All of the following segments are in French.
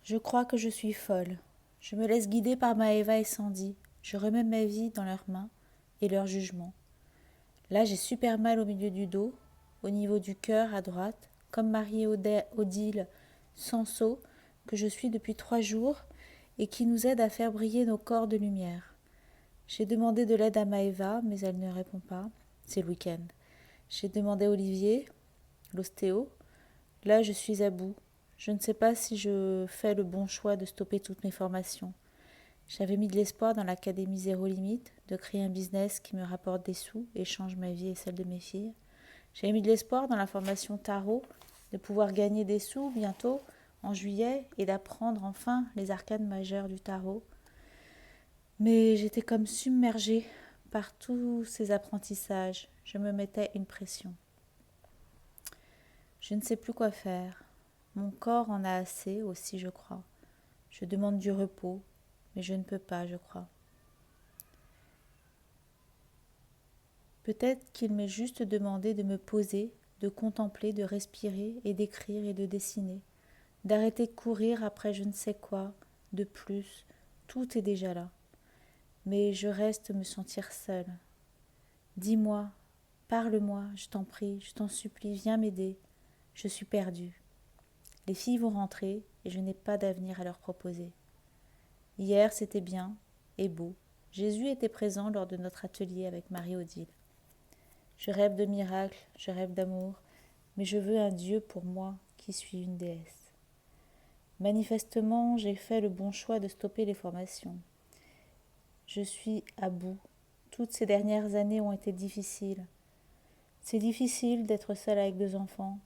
Je crois que je suis folle. Je me laisse guider par Maëva et Sandy. Je remets ma vie dans leurs mains et leur jugement. Là, j'ai super mal au milieu du dos, au niveau du cœur à droite, comme Marie-Odile Sanso, que je suis depuis 3 jours et qui nous aide à faire briller nos corps de lumière. J'ai demandé de l'aide à Maëva, mais elle ne répond pas. C'est le week-end. J'ai demandé à Olivier, l'ostéo. Là, je suis à bout. Je ne sais pas si je fais le bon choix de stopper toutes mes formations. J'avais mis de l'espoir dans l'Académie Zéro Limite, de créer un business qui me rapporte des sous et change ma vie et celle de mes filles. J'avais mis de l'espoir dans la formation tarot, de pouvoir gagner des sous bientôt, en juillet, et d'apprendre enfin les arcanes majeures du tarot. Mais j'étais comme submergée par tous ces apprentissages. Je me mettais une pression. Je ne sais plus quoi faire. Mon corps en a assez aussi, je crois. Je demande du repos, mais je ne peux pas, je crois. Peut-être qu'il m'est juste demandé de me poser, de contempler, de respirer et d'écrire et de dessiner, d'arrêter de courir après je ne sais quoi, de plus, tout est déjà là. Mais je reste me sentir seule. Dis-moi, parle-moi, je t'en prie, je t'en supplie, viens m'aider. Je suis perdue. Les filles vont rentrer et je n'ai pas d'avenir à leur proposer. Hier, c'était bien et beau. Jésus était présent lors de notre atelier avec Marie-Odile. Je rêve de miracles, je rêve d'amour, mais je veux un Dieu pour moi qui suis une déesse. Manifestement, j'ai fait le bon choix de stopper les formations. Je suis à bout. Toutes ces dernières années ont été difficiles. C'est difficile d'être seule avec 2 enfants.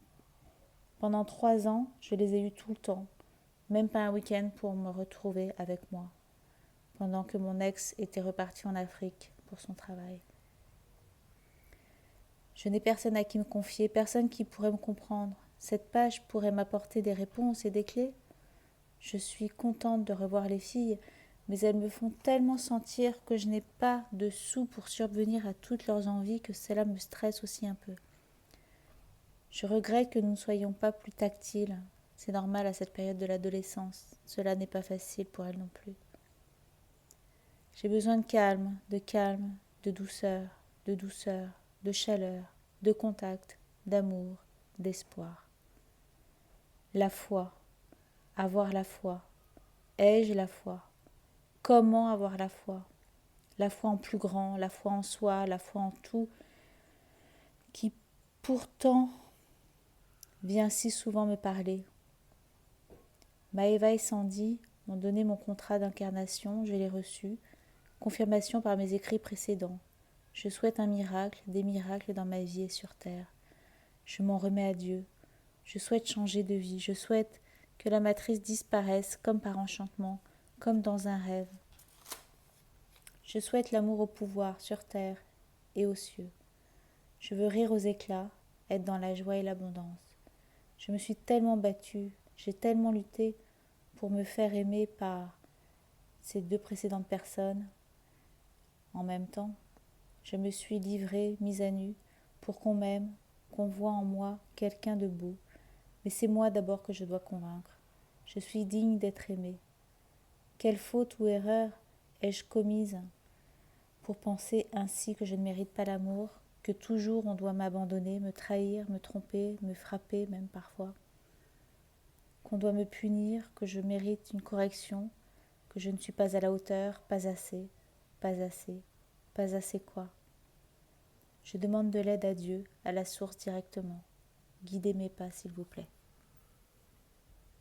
Pendant 3 ans, je les ai eus tout le temps, même pas un week-end pour me retrouver avec moi, pendant que mon ex était reparti en Afrique pour son travail. Je n'ai personne à qui me confier, personne qui pourrait me comprendre. Cette page pourrait m'apporter des réponses et des clés. Je suis contente de revoir les filles, mais elles me font tellement sentir que je n'ai pas de sous pour subvenir à toutes leurs envies que cela me stresse aussi un peu. Je regrette que nous ne soyons pas plus tactiles. C'est normal à cette période de l'adolescence. Cela n'est pas facile pour elles non plus. J'ai besoin de douceur, de chaleur, de contact, d'amour, d'espoir. La foi, avoir la foi. Ai-je la foi? Comment avoir la foi? La foi en plus grand, la foi en soi, la foi en tout, qui pourtant vient si souvent me parler. Maëva et Sandy m'ont donné mon contrat d'incarnation, je l'ai reçu, confirmation par mes écrits précédents. Je souhaite un miracle, des miracles dans ma vie et sur terre. Je m'en remets à Dieu. Je souhaite changer de vie. Je souhaite que la matrice disparaisse comme par enchantement, comme dans un rêve. Je souhaite l'amour au pouvoir sur terre et aux cieux. Je veux rire aux éclats, être dans la joie et l'abondance. Je me suis tellement battue, j'ai tellement lutté pour me faire aimer par ces 2 précédentes personnes. En même temps, je me suis livrée, mise à nu, pour qu'on m'aime, qu'on voie en moi quelqu'un de beau. Mais c'est moi d'abord que je dois convaincre. Je suis digne d'être aimée. Quelle faute ou erreur ai-je commise pour penser ainsi que je ne mérite pas l'amour, que toujours on doit m'abandonner, me trahir, me tromper, me frapper même parfois, qu'on doit me punir, que je mérite une correction, que je ne suis pas à la hauteur, pas assez, pas assez, pas assez quoi? Je demande de l'aide à Dieu, à la source directement. Guidez mes pas, s'il vous plaît.